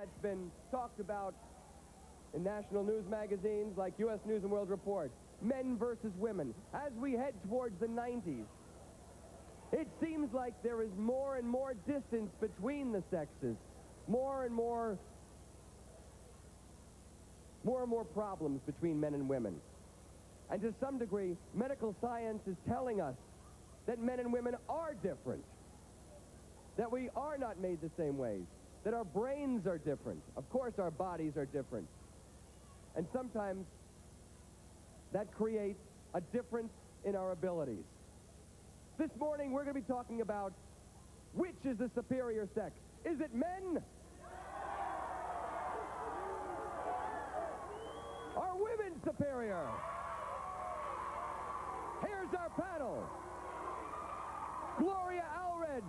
that's been talked about in national news magazines like U.S. News and World Report. Men versus women. As we head towards the 90s, it seems like there is more and more distance between the sexes. More and more problems between men and women. And to some degree, medical science is telling us that men and women are different. That we are not made the same ways. That our brains are different. Of course, our bodies are different. And sometimes that creates a difference in our abilities. This morning, we're going to be talking about which is the superior sex. Is it men? Are women superior? Here's our panel. Gloria Allred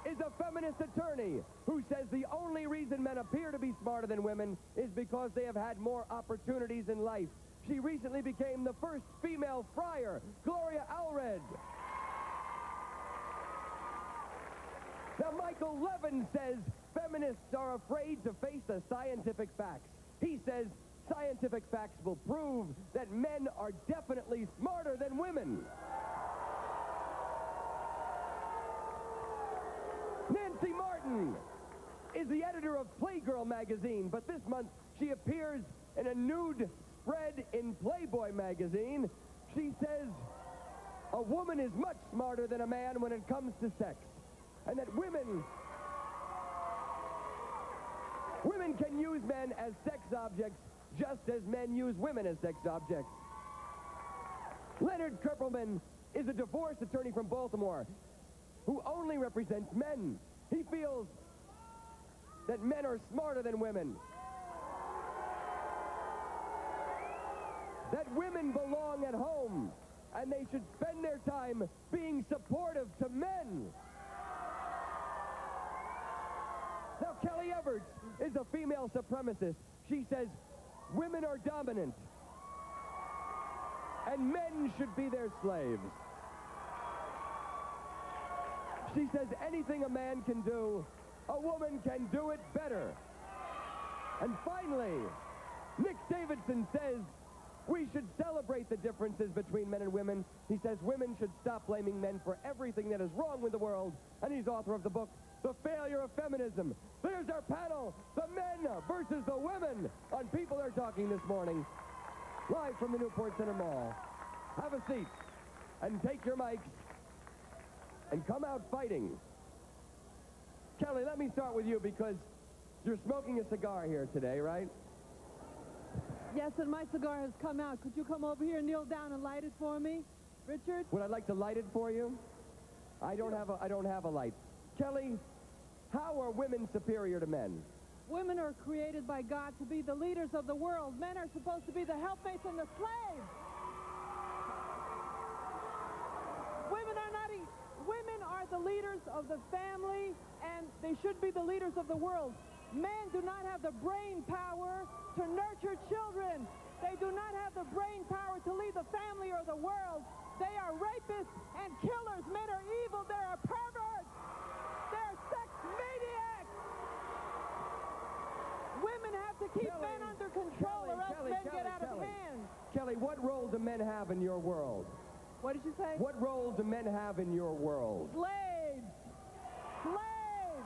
is a feminist attorney who says the only reason men appear to be smarter than women is because they have had more opportunities in life. She recently became the first female friar. Gloria Allred. Now, Michael Levin says feminists are afraid to face the scientific facts. He says scientific facts will prove that men are definitely smarter than women. Nancy Martin is the editor of Playgirl magazine, but this month she appears in a nude spread in Playboy magazine. She says a woman is much smarter than a man when it comes to sex, and that women can use men as sex objects just as men use women as sex objects. Leonard Kerpelman is a divorce attorney from Baltimore who only represents men. He feels that men are smarter than women. That women belong at home, and they should spend their time being supportive to men. Now, Kelly Everts is a female supremacist. She says women are dominant, and men should be their slaves. She says anything a man can do, a woman can do it better. And finally, Nick Davidson says we should celebrate the differences between men and women. He says women should stop blaming men for everything that is wrong with the world, and he's author of the book, The Failure of Feminism. There's our panel, the men versus the women, on People Are Talking this morning, live from the Newport Center Mall. Have a seat and take your mics and come out fighting. Kelly, let me start with you because you're smoking a cigar here today, right? Yes, and my cigar has come out. Could you come over here, kneel down, and light it for me, Richard? Would I like to light it for you? I don't have a light. Kelly, how are women superior to men? Women are created by God to be the leaders of the world. Men are supposed to be the helpmates and the slaves. Women are the leaders of the family, and they should be the leaders of the world. Men do not have the brain power to nurture children. They do not have the brain power to lead the family or the world. They are rapists and killers. Men are evil. They are perverts. They are sex maniacs. Women have to keep men under control or else men get out of hand. Kelly, what role do men have in your world? What did you say? What role do men have in your world? Slaves. Slaves.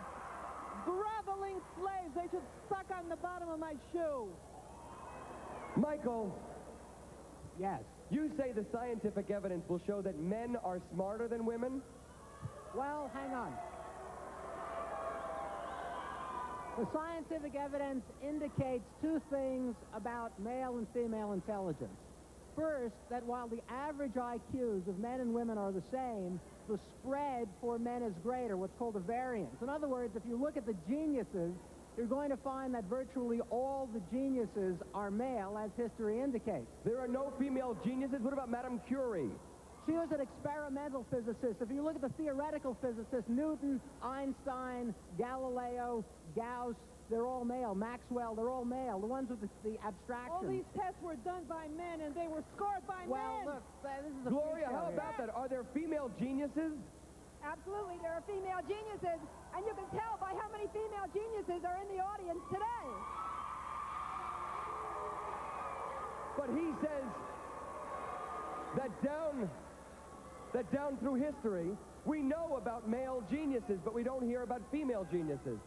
Groveling slaves. They should suck on the bottom of my shoe. Michael. Yes. You say the scientific evidence will show that men are smarter than women? Well, hang on. The scientific evidence indicates two things about male and female intelligence. First, that while the average IQs of men and women are the same, the spread for men is greater, what's called a variance. In other words, if you look at the geniuses, you're going to find that virtually all the geniuses are male, as history indicates. There are no female geniuses? What about Madame Curie? She was an experimental physicist. If you look at the theoretical physicists, Newton, Einstein, Galileo, Gauss, they're all male. Maxwell, they're all male. The ones with the abstraction. All these tests were done by men, and they were scored by men. Well, look, this is a Gloria, how about that? Are there female geniuses? Absolutely, there are female geniuses, and you can tell by how many female geniuses are in the audience today. But he says that down through history, we know about male geniuses, but we don't hear about female geniuses.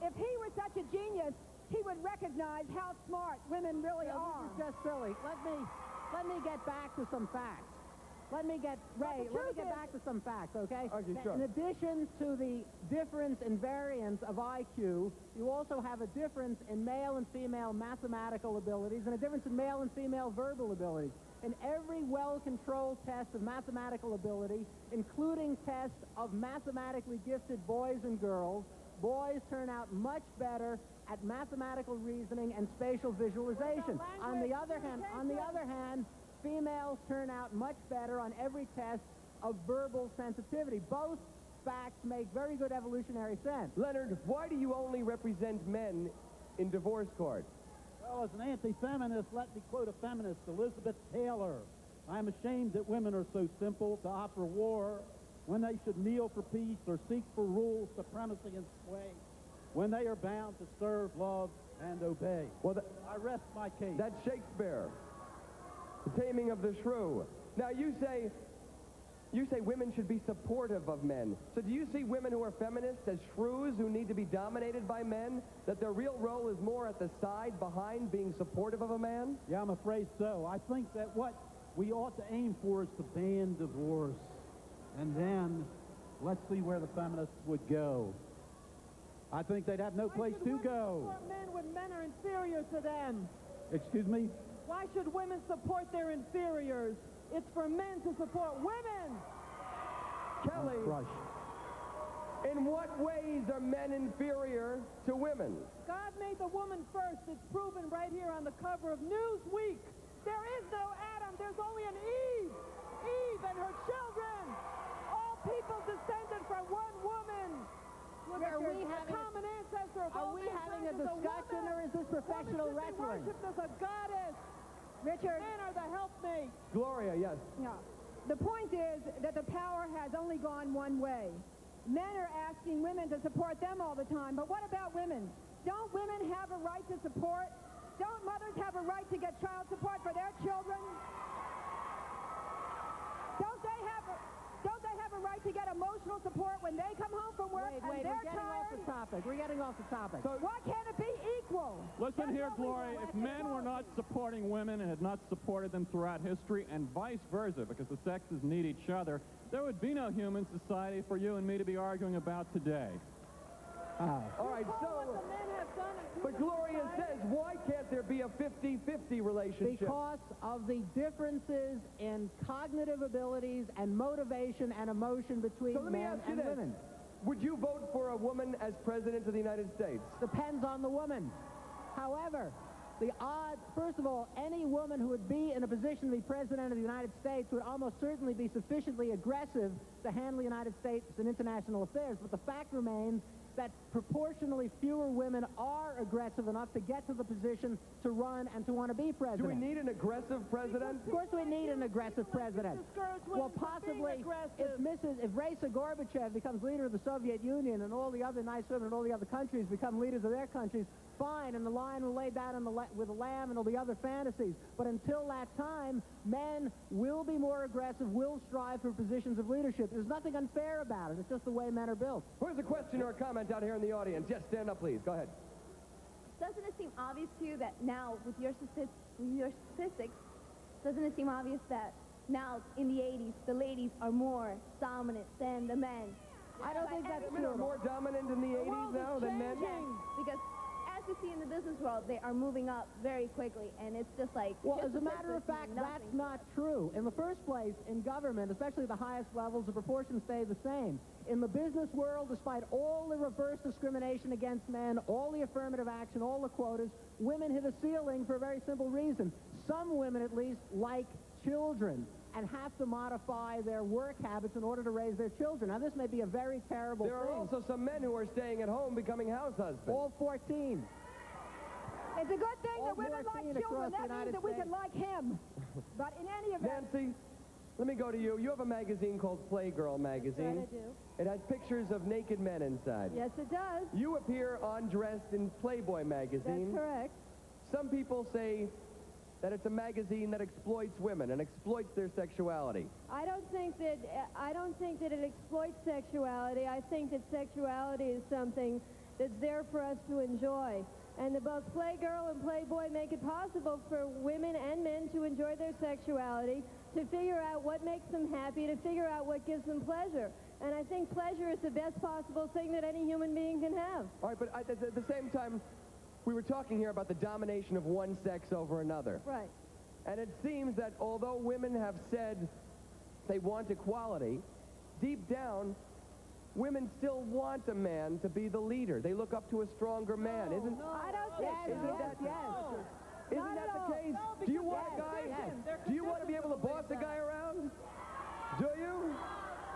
If he were such a genius, he would recognize how smart women really are. This is just silly. Let me get back to some facts. Let me get back to some facts, okay? Okay, sure. In addition to the difference in variance of IQ, you also have a difference in male and female mathematical abilities and a difference in male and female verbal abilities. In every well-controlled test of mathematical ability, including tests of mathematically gifted boys and girls, boys turn out much better at mathematical reasoning and spatial visualization. On the other hand, females turn out much better on every test of verbal sensitivity. Both facts make very good evolutionary sense. Leonard, why do you only represent men in divorce court? Well, as an anti-feminist, let me quote a feminist, Elizabeth Taylor. I'm ashamed that women are so simple to offer war when they should kneel for peace or seek for rule, supremacy, and sway, when they are bound to serve, love, and obey. Well, I rest my case. That's Shakespeare. The Taming of the Shrew. Now, you say women should be supportive of men. So do you see women who are feminists as shrews who need to be dominated by men? That their real role is more at the side, behind, being supportive of a man? Yeah, I'm afraid so. I think that what we ought to aim for is to ban divorce. And then, let's see where the feminists would go. I think they'd have no place to go. Why should women support men when men are inferior to them? Excuse me? Why should women support their inferiors? It's for men to support women. Kelly, in what ways are men inferior to women? God made the woman first. It's proven right here on the cover of Newsweek. There is no Adam. There's only an Eve. Eve and her children. All people descended from one woman. Look at the common ancestor of all we having a mankind is discussion, woman. or is this professional Woman should be wrestling? worshipped as a goddess. Richard, Men are the helpmates. Gloria, yes. yeah. The point is that the power has only gone one way. Men are asking women to support them all the time, but what about women? Don't women have a right to support? Don't mothers have a right to get child support for their children? Don't they have a right to get emotional support when they come home from work and they're tired? We're getting off the topic. So, Why can't it be equal? Listen here, That's what we Gloria, want. if men were not supporting women and had not supported them throughout history, and vice versa, because the sexes need each other, there would be no human society for you and me to be arguing about today. all right, What so, the men have done in but Gloria says, why can't there be a 50-50 relationship? Because of the differences in cognitive abilities and motivation and emotion between So let me men ask you and this. women. Would you vote for a woman as president of the United States? Depends on the woman. However, the odds, first of all, any woman who would be in a position to be president of the United States would almost certainly be sufficiently aggressive to handle the United States in international affairs. But the fact remains that proportionally fewer women are aggressive enough to get to the position to run and to want to be Do president. we need an aggressive president? Of course we need an aggressive president. discourage Well, women from possibly, being if Raisa Gorbachev becomes leader of the Soviet Union and all the other nice women and all the other countries become leaders of their countries, fine, and the lion will lay down with the lamb and there'll be other fantasies. But until that time, men will be more aggressive, will strive for positions of leadership. There's nothing unfair about it. It's just the way men are built. Here's a question or a comment out here in the audience. Yes, stand up, please. Go ahead. Doesn't it seem obvious to you that now, with your statistics, doesn't it seem obvious that now, in the 80s, the ladies are more dominant than the men? I don't think that's Women are true. more dominant in the 80s now than men? Yes, because as you see in the business world, they are moving up very quickly, and it's just like... Well, just as a matter of statistics fact, mean that's nothing. not true. In the first place, in government, especially the highest levels, the proportions stay the same. In the business world, despite all the reverse discrimination against men, all the affirmative action, all the quotas, women hit a ceiling for a very simple reason. Some women, at least, like children and have to modify their work habits in order to raise their children. Now, this may be a very terrible There are thing. also some men who are staying at home becoming house husbands. All 14. It's a good thing All that women like 14 children. across the That means United that we States. can like him. But in any event... Nancy, let me go to you. You have a magazine called Playgirl magazine. That's right, I do. It has pictures of naked men inside. Yes, it does. You appear undressed in Playboy magazine. That's correct. Some people say that it's a magazine that exploits women and exploits their sexuality? I don't think that it exploits sexuality. I think that sexuality is something that's there for us to enjoy. And both Playgirl and Playboy make it possible for women and men to enjoy their sexuality, to figure out what makes them happy, to figure out what gives them pleasure. And I think pleasure is the best possible thing that any human being can have. All right, but at the same time, we were talking here about the domination of one sex over another. Right. And it seems that although women have said they want equality, deep down, women still want a man to be the leader. They look up to a stronger man. No, Isn't no. I don't think Isn't so. that- Yes. Isn't Not that at all. the case? No, Do you because want a they're guy? conditioned. They're Do you want to be able to conditioned boss to a believe guy around? Do you?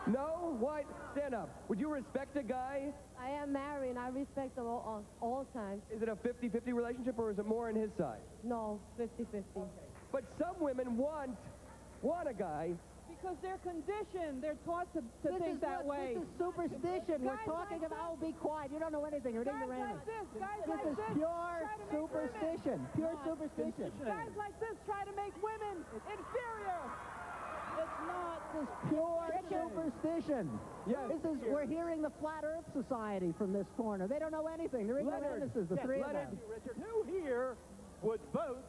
No? Why? Stand up. Would you respect a guy? I am married, and I respect them all times. Is it a 50-50 relationship, or is it more on his side? No, 50-50. But some women want a guy. Because they're conditioned. They're taught to This think is that way. This is superstition. We're Guys talking like about, oh, be quiet. You don't know anything. You're an Guys ignoramus. like this, guys This like is this, pure try to make superstition. Pure superstition. Guys like this try to make women inferior. It's not just pure superstition. Yes. We're hearing the Flat Earth Society from this corner. They don't know anything. They're ignoramuses, the three of them. Richard, who here would vote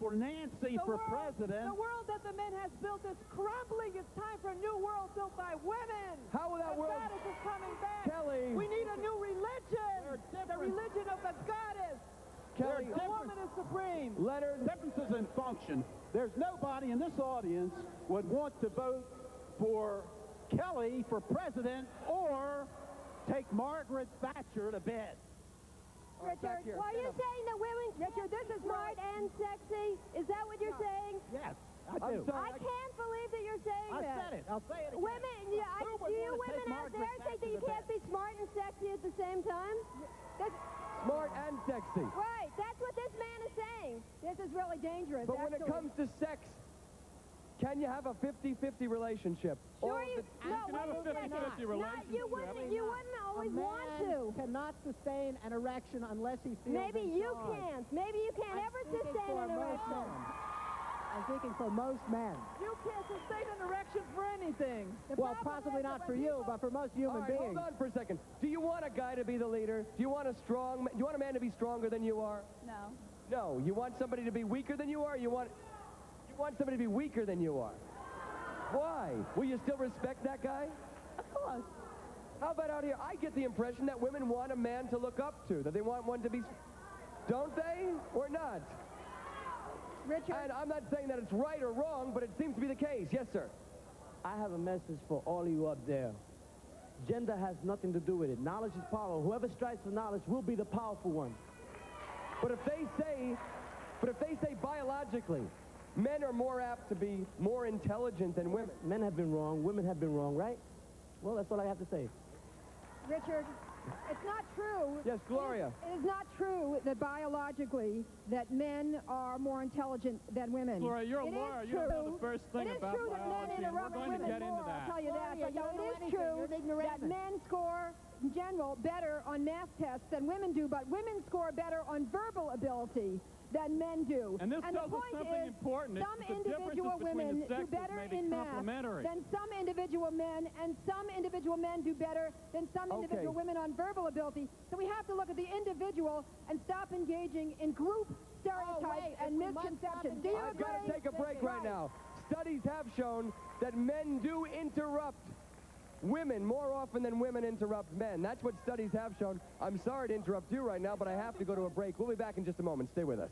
for Nancy for president? The world that the men has built is crumbling. It's time for a new world built by women. How will that the world... goddess is coming back. Kelly. We need a new religion. The religion of the goddess. Kelly. The woman is supreme. Leonard. Differences in function. There's nobody in this audience would want to vote for Kelly for president or take Margaret Thatcher to bed. Richard, are you saying that women Richard, this is smart and sexy? Is that what you're saying? Yes, I I'm do. sorry. I can't believe that you're saying I that. said it. I'll say it again. Women, Who would do you wanna take women out there Margaret think that you Thatcher to can't be smart and sexy at the same time? Smart and sexy. Right, that's what this man is saying. This is really dangerous, But when it comes to sex, can you have a 50-50 relationship? Sure you... No, can have a wait a second. 50-50 relationship. You wouldn't always want to. Cannot sustain an erection unless he feels Maybe in you charge. can't. Maybe you can't I'm ever speaking sustain for an most erection. men. I'm speaking for most men. You can't sustain an erection for anything. Well, possibly not for you, but for most human All right, beings. hold on for a second. Do you want a guy to be the leader? Do you want a man to be stronger than you are? No. No. You want somebody to be weaker than you are? You want somebody to be weaker than you are? Why? Will you still respect that guy? Of course. How about out here? I get the impression that women want a man to look up to, that they want one to be... Don't they? Or not? Richard, And I'm not saying that it's right or wrong, but it seems to be the case. Yes, sir. I have a message for all of you up there. Gender has nothing to do with it. Knowledge is power. Whoever strives for knowledge will be the powerful one. But if they say biologically, men are more apt to be more intelligent than women. Men have been wrong. Women have been wrong, right? Well, that's all I have to say. Richard, it's not true. Yes, Gloria. It is not true that biologically that men are more intelligent than women. Gloria, you're a It is lawyer. You don't know true- the first thing it is about true that men biology, and we're interrupt going to women get into more, that. I'll tell you that. Gloria, But you don't know it is anything. true You're an that ignoramus. men score, in general, better on math tests than women do, but women score better on verbal ability than men do. And this the tells us point something is, important. It's some the individual differences between women the do sexes better may be in math complementary. than some individual men, and some individual men do better than some individual women on verbal ability. So we have to look at the individual and stop engaging in group stereotypes and misconceptions. Do you I've agree? got to take a break right now. Studies have shown that men do interrupt women more often than women interrupt men. That's what studies have shown. I'm sorry to interrupt you right now, but I have to go to a break. We'll be back in just a moment. Stay with us.